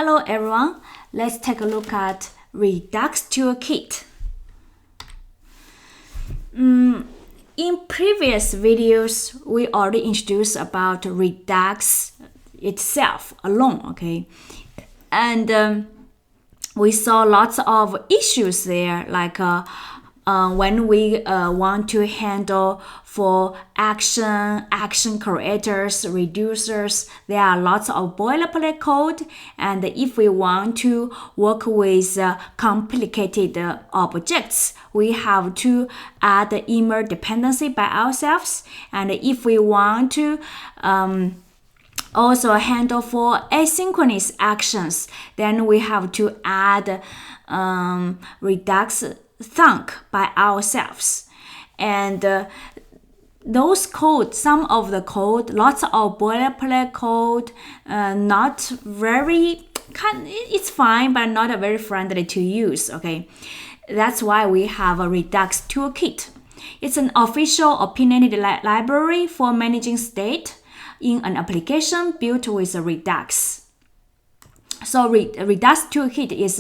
Hello everyone, let's take a look at Redux Toolkit. In previous videos, we already introduced about Redux itself alone, okay? And we saw lots of issues there, like when we want to handle for action creators, reducers, there are lots of boilerplate code. And if we want to work with complicated objects, we have to add the immer dependency by ourselves. And if we want to also handle for asynchronous actions, then we have to add Redux Thunk by ourselves. And those code, some of the code, lots of boilerplate code, not very, it's fine, but not very friendly to use, okay? That's why we have a Redux Toolkit. It's an official opinionated library for managing state in an application built with Redux. So Redux Toolkit is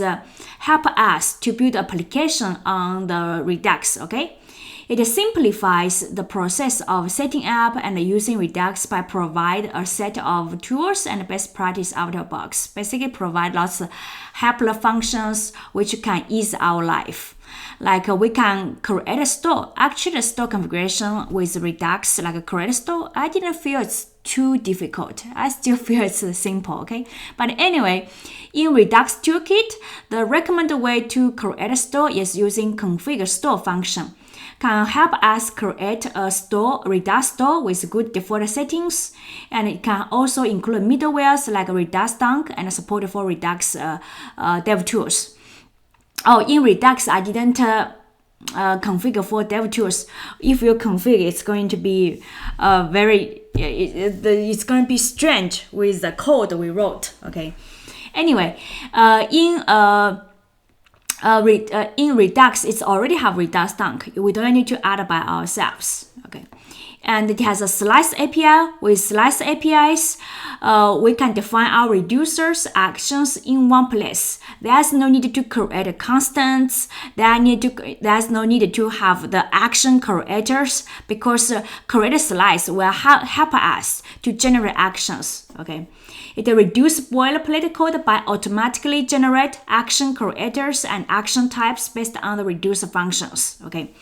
help us to build application on the Redux, okay? It simplifies the process of setting up and using Redux by provide a set of tools and best practice out of the box. Basically provide lots of helpful functions which can ease our life. Like we can create a store. Actually, the store configuration with Redux, like create a store, I didn't feel it's too difficult. I still feel it's simple, okay? But anyway, in Redux Toolkit, the recommended way to create a store is using configureStore function. Can help us create a store, Redux store with good default settings, and it can also include middlewares like Redux Thunk and support for Redux dev tools. Oh, in Redux, I didn't configure for dev tools. If you configure, it's going to be it's going to be strange with the code we wrote. Okay. Anyway, in Redux, it's already have Redux Thunk. We don't need to add by ourselves. Okay. And it has a slice API. With slice APIs, we can define our reducers actions in one place. There's no need to create constants. There's no need to have the action creators because createSlice will help us to generate actions. Okay. It reduces boilerplate code by automatically generate action creators and action types based on the reducer functions. Okay.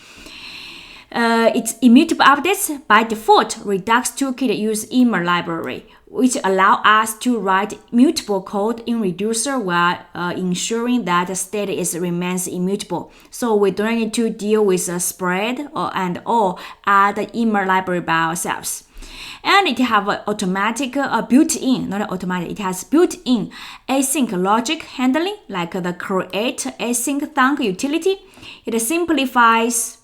It's immutable updates. By default, Redux Toolkit uses immer library, which allow us to write mutable code in reducer while ensuring that the state remains immutable. So we don't need to deal with a spread or add the immer library by ourselves. And it have automatic built-in, not automatic, it has built-in async logic handling like the create async thunk utility. It simplifies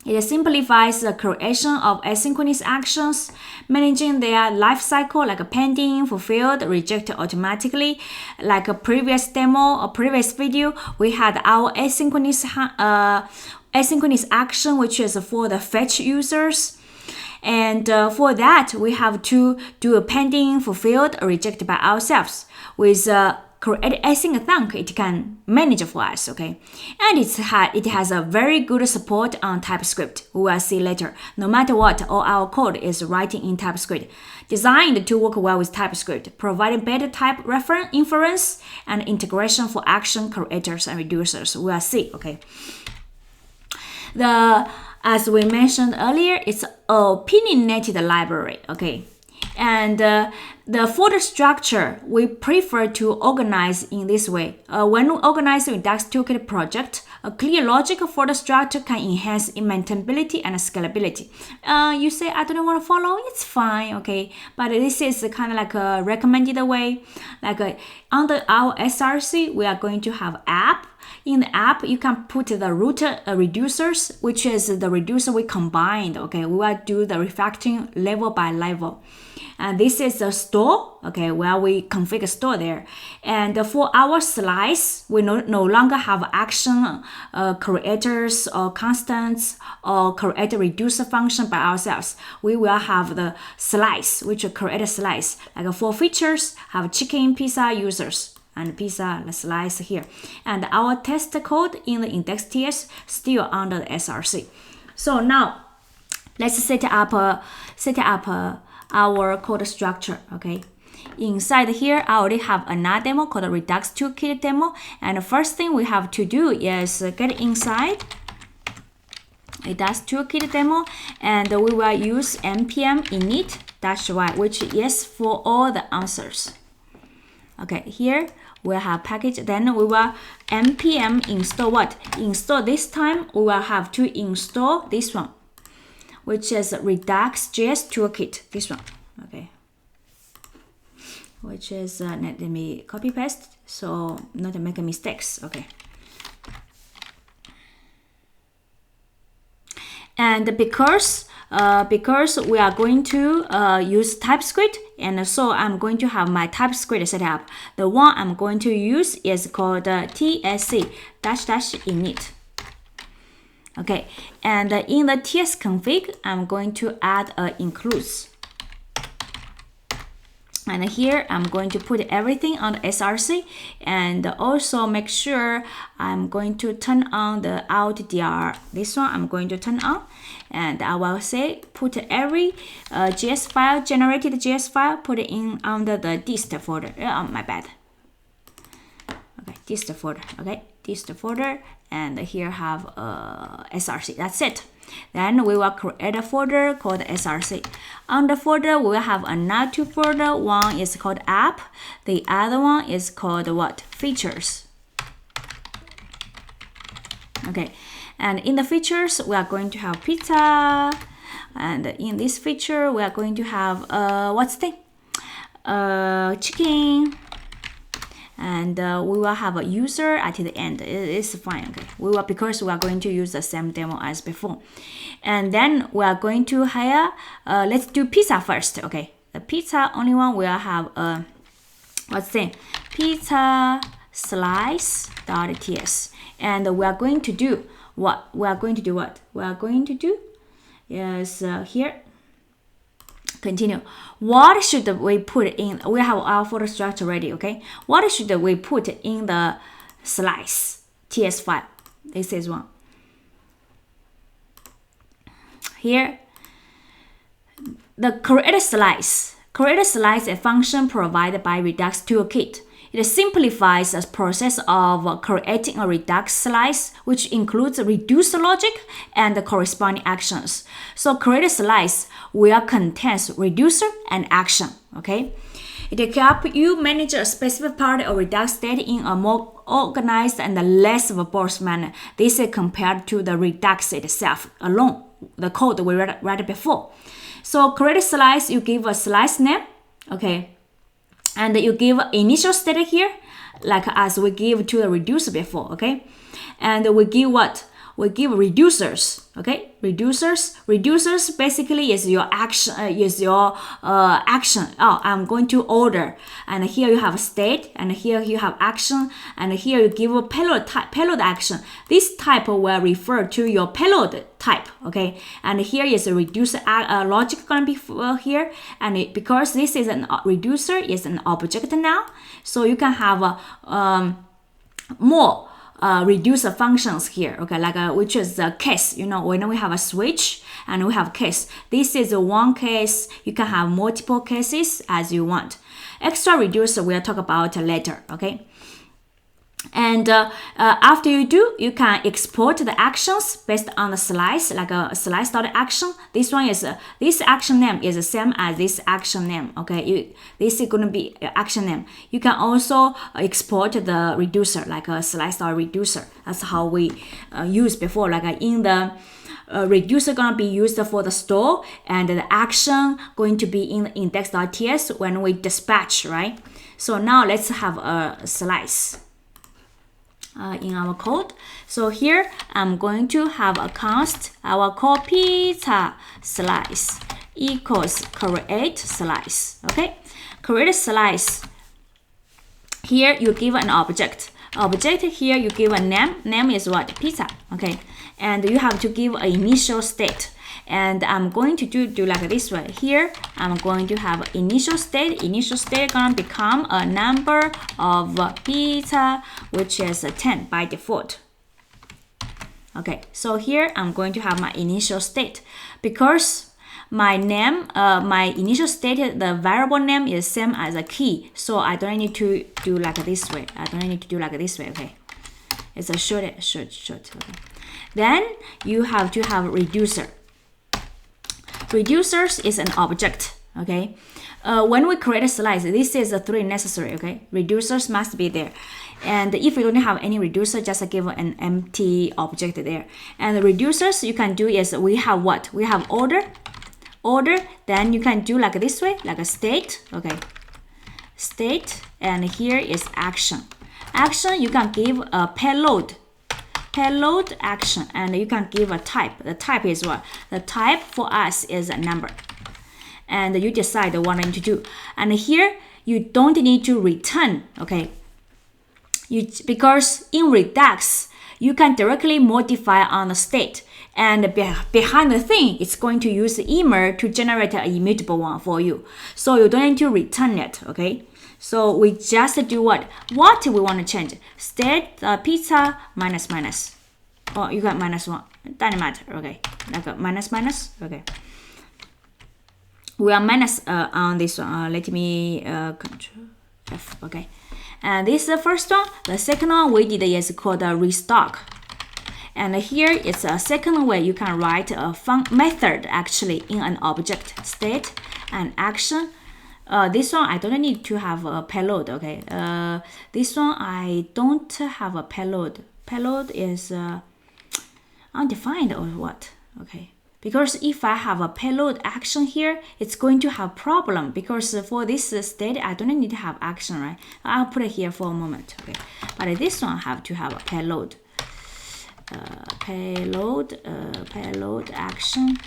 the creation of asynchronous actions, managing their life cycle like pending, fulfilled, rejected automatically. Like a previous demo or previous video, we had our asynchronous action, which is for the fetch users. And for that, we have to do a pending, fulfilled, or rejected by ourselves. With create async thunk, it can manage for us, okay? And it has a very good support on TypeScript. We will see later. No matter what, all our code is writing in TypeScript. Designed to work well with TypeScript, providing better type reference, inference, and integration for action creators and reducers. We will see, okay? As we mentioned earlier, it's an opinionated library, okay? And the folder structure, we prefer to organize in this way. When we organize Redux Toolkit project, a clear logic folder structure can enhance maintainability and scalability. You say, I don't want to follow, it's fine, okay? But this is kind of like a recommended way. Like under our SRC, we are going to have app. In the app, you can put the root reducers, which is the reducer we combined, okay? We will do the refactoring level by level. And this is the store store, okay, where we configure store there. And for our slice, we no longer have action creators or constants or create a reducer function by ourselves. We will have the slice, which will create a slice. Like for features, have chicken, pizza, users, and pizza, the slice here. And our test code in the index.ts still under the SRC. So now let's set up our code structure, okay? Inside here, I already have another demo called Redux Toolkit demo. And the first thing we have to do is get inside Redux Toolkit demo, and we will use npm init-y, which is for all the answers. Okay, here we have package, then we will npm install what? Install this time, we will have to install this one, which is Redux.js Toolkit, this one, okay? Which is, let me copy paste, so not to make mistakes, okay? And because we are going to use TypeScript, and so I'm going to have my TypeScript set up. The one I'm going to use is called tsc-init. Okay, and in the tsconfig, I'm going to add includes. And here I'm going to put everything on the SRC, and also make sure I'm going to turn on the out-dir. This one I'm going to turn on, and I will say put every JS file, generated JS file, put it in under the dist folder. My bad. Okay, dist folder. Okay, dist folder, and here have SRC. That's it. Then we will create a folder called SRC. On the folder, we will have another two folder. One is called app. The other one is called what? Features. Okay, and in the features, we are going to have pizza. And in this feature, we are going to have what's the thing? Chicken. And we will have a user at the end. It's fine, okay? We will, because we are going to use the same demo as before. And then we are going to hire, let's do pizza first, okay? The pizza only one will have what's the pizza slice.ts. And we are going to do what? We are going to do what? We are going to do is here. Continue. What should we put in? We have our folder structure ready, okay? What should we put in the slice TS file? This is one. Here, the createSlice. createSlice is a function provided by Redux Toolkit. It simplifies the process of creating a Redux slice, which includes reducer logic and the corresponding actions. So createSlice will contain reducer and action, okay? It can help you manage a specific part of Redux state in a more organized and less verbose manner. This is compared to the Redux itself alone, the code we read before. So createSlice, you give a slice name, okay? And you give initial state here, like as we give to the reducer before, okay? And we give what? We give reducers, okay? Reducers basically is your action, action. Oh, I'm going to order, and here you have state, and here you have action, and here you give a payload type, payload action. This type will refer to your payload type, okay? And here is a reducer logic gonna be here, and because this is an reducer, is an object now, so you can have more reducer functions here, okay, like which is a case. You know, when we have a switch and we have case, this is one case. You can have multiple cases as you want. Extra reducer we'll talk about later, okay? And after you do, you can export the actions based on the slice, like a slice.action. This one is this action name is the same as this action name, okay? This is going to be action name. You can also export the reducer, like a slice.reducer. That's how we used before, like in the reducer gonna be used for the store, and the action going to be in the index.ts when we dispatch, right? So now let's have a slice in our code. So here I'm going to have a const. I will call pizza slice equals create slice. Okay, create a slice. Here you give an object. Object here you give a name. Name is what? Pizza. Okay, and you have to give an initial state. And I'm going to do like this way. Here I'm going to have initial state. Initial state gonna become a number of pizza, which is 10 by default. Okay, so here I'm going to have my initial state. Because my name, my initial state, the variable name is same as a key, so I don't need to do like this way. Okay, it's a short. Okay. Then you have to have reducer. Reducers is an object. Okay, when we create a slice, this is a 3 necessary. Okay, reducers must be there. And if you don't have any reducer, just give an empty object there. And the reducers you can do is we have what? We have order. Then you can do like this way, like a state. Okay, state, and here is action. Action you can give a payload action, and you can give a type. The type is what? The type for us is a number, and you decide what I need to do. And here you don't need to return. Okay, because in Redux you can directly modify on the state, and behind the thing it's going to use immer to generate an immutable one for you, so you don't need to return it. Okay, so we just do what we want to change. State pizza minus. Oh, you got -1. Doesn't matter. Okay, like a minus. Okay, we are minus on this one. Let me Control F. Okay, and this is the first one. The second one we did is called restock. And here it's a second way you can write a method actually in an object. State and action. This one I don't need to have a payload. Okay, this one I don't have a payload. Payload is undefined or what? Okay, because if I have a payload action here, it's going to have problem, because for this state I don't need to have action, right? I'll put it here for a moment. Okay, but this one have to have a payload. Payload action,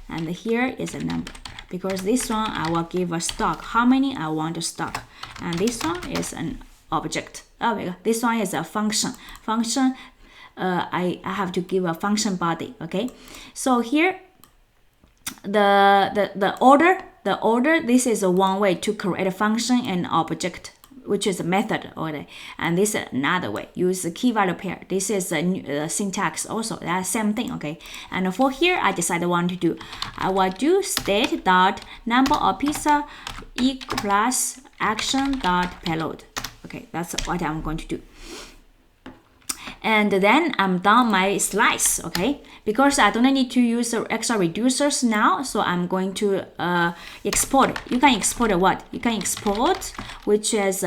and here is a number, because this one I will give a stock, how many I want to stock, and this one is an object. This one is a function. I have to give a function body. Okay, so here the order, this is one way to create a function and object, which is a method order, and this is another way. Use the key value pair. This is a syntax also. That's same thing. Okay, and for here I decided what to do. I will do state dot number of pizza equal plus action dot payload. Okay, that's what I'm going to do. And then I'm done my slice. Okay, because I don't need to use extra reducers now, so I'm going to export it. You can export what? You can export, which is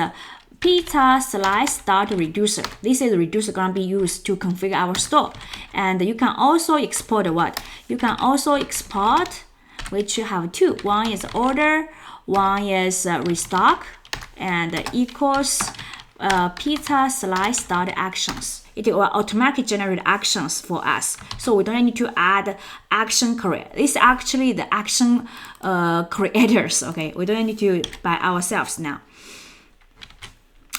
pizza slice dot reducer. This is reducer gonna be used to configure our store. And you can also export what? You can also export, which you have two. One is order, one is restock, and equals pizza slice dot actions. It will automatically generate actions for us, so we don't need to add action create. This is actually the action creators. Okay, we don't need to by ourselves now.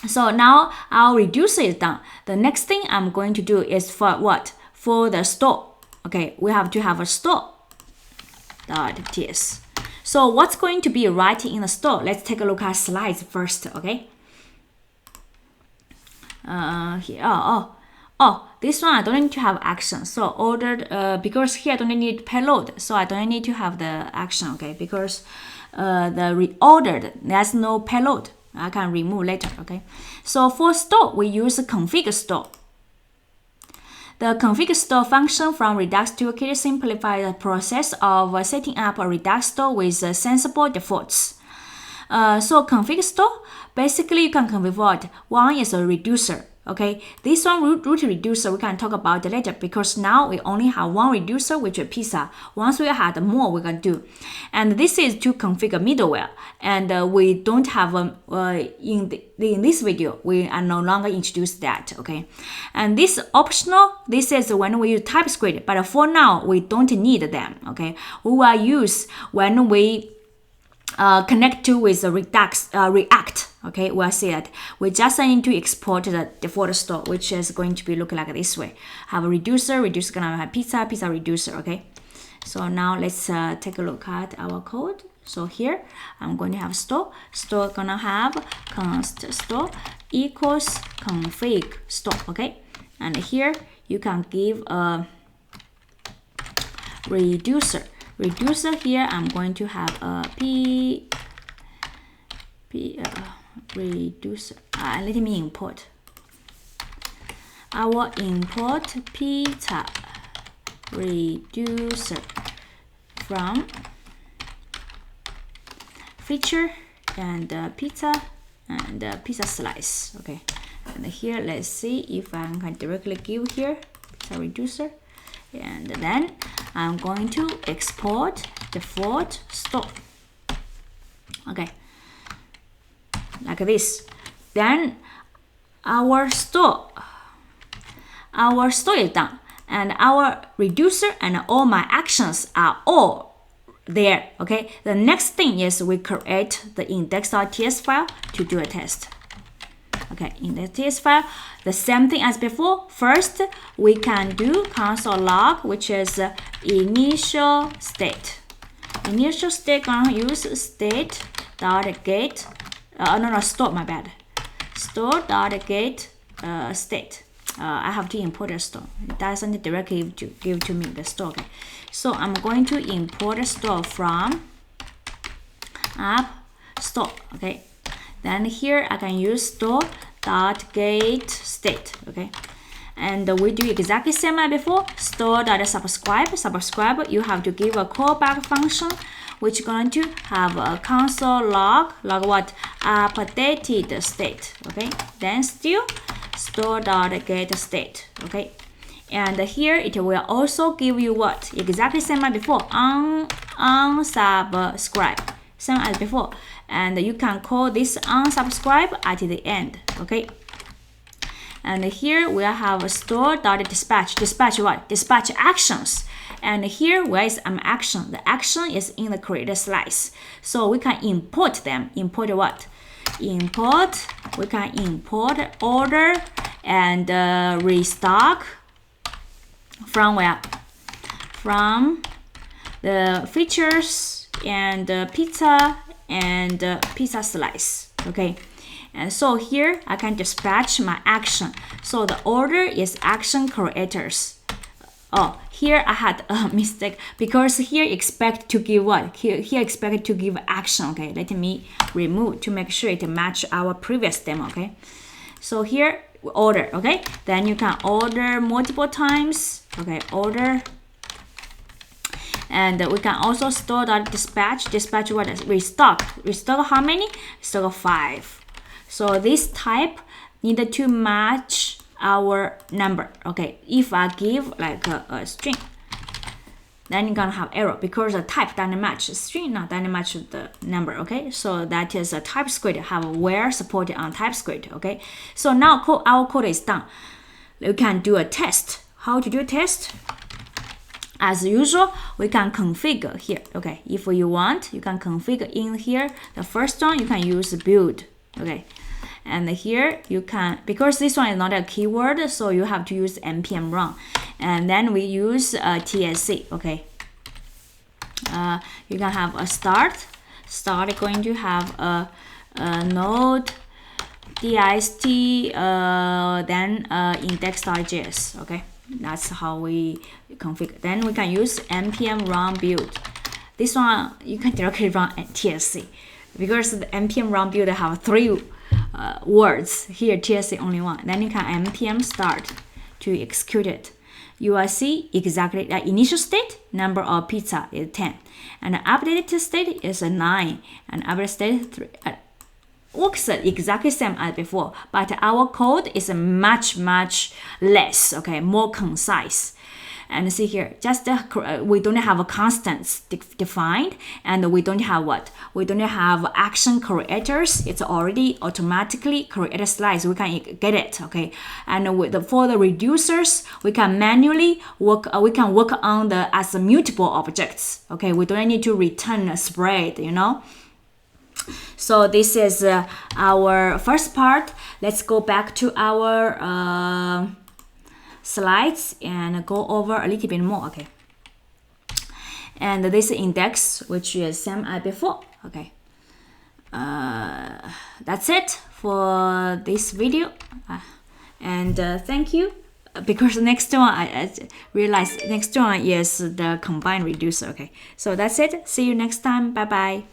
So now our reducer is done. The next thing I'm going to do is for what? For the store. Okay, we have to have a store.ts. So what's going to be right in the store? Let's take a look at slides first. Okay. Here. This one I don't need to have action. So ordered, because here I don't need payload, so I don't need to have the action. Okay, because the reordered, there's no payload. I can remove later. Okay, so for store we use configureStore. The configureStore function from Redux Toolkit simplifies the process of setting up a Redux store with sensible defaults. So configureStore, basically you can configure what? One is a reducer. Okay, this one root reducer we can talk about later, because now we only have one reducer, which is pizza. Once we had more, we can do. And this is to configure middleware, and we don't have in this video we are no longer introduce that. Okay, and this optional, this is when we use TypeScript, but for now we don't need them. Okay, we will use when we connect to with the React. Okay, we'll see it. We just need to export the default store, which is going to be look like this way. Have a reducer gonna have pizza reducer. Okay, so now let's take a look at our code. So here I'm going to have store gonna have const store equals config store. Okay, and here you can give a reducer here. I'm going to have a reducer. Let me import. I will import pizza reducer from feature and pizza and pizza slice. Okay, and here let's see if I can directly give here pizza reducer, and then I'm going to export default store. Okay, like this. Then our store is done, and our reducer and all my actions are all there. Okay, the next thing is we create the index.ts file to do a test. Okay, in the TS file, the same thing as before. First, we can do console log, which is initial state. Initial state gonna use state dot get. Store. My bad. Store dot get state. I have to import a store. It doesn't directly give to me the store. Okay, so I'm going to import a store from app store. Okay. Then here I can use store.get state. Okay, and we do exactly same as before. Store.subscribe. You have to give a callback function, which is going to have a console log what updated state. Okay, then still store.get state. Okay, and here it will also give you what exactly same as before. Unsubscribe, same as before. And you can call this unsubscribe at the end. Okay, and here we have a store.dispatch. Dispatch what? Dispatch actions. And here where is action? The action is in the createSlice, so we can import them. Import what? Import. We can import order and restock from where? From the features and pizza and pizza slice. Okay, and so here I can dispatch my action. So the order is action creators. Oh, here I had a mistake because here expect to give what? Here expected to give action. Okay, let me remove to make sure it match our previous demo. Okay, so here order. Okay, then you can order multiple times. Okay, order. And we can also store.dispatch. Dispatch what is restock. Restock how many? Restock 5. So this type needed to match our number. Okay, if I give like a string, then you're gonna have error because the type doesn't match the string, not doesn't match the number. Okay, so that is a TypeScript have where supported on TypeScript. Okay, so now our code is done. We can do a test. How to do a test? As usual, we can configure here. Okay, if you want, you can configure in here. The first one you can use build. Okay, and here you can, because this one is not a keyword, so you have to use npm run, and then we use tsc. Okay, you can have a start is going to have a node dist then index.js. Okay, that's how we configure. Then we can use npm run build. This one you can directly run at tsc because the npm run build have 3 words. Here tsc only 1. Then you can npm start to execute it. You will see exactly the initial state number of pizza is 10, and the updated state is 9, and updated state 3. Works exactly same as before, but our code is much less. Okay, more concise. And see here, just we don't have a constants defined, and we don't have what? We don't have action creators. It's already automatically createSlice. We can get it. Okay, and for the reducers, we can manually work. We can work on the as mutable objects. Okay, we don't need to return a spread. You know. So this is our first part. Let's go back to our slides and go over a little bit more. Okay. And this index, which is same as before. Okay. That's it for this video. And thank you. Because next one, I realized next one is the combine reducer. Okay. So that's it. See you next time. Bye bye.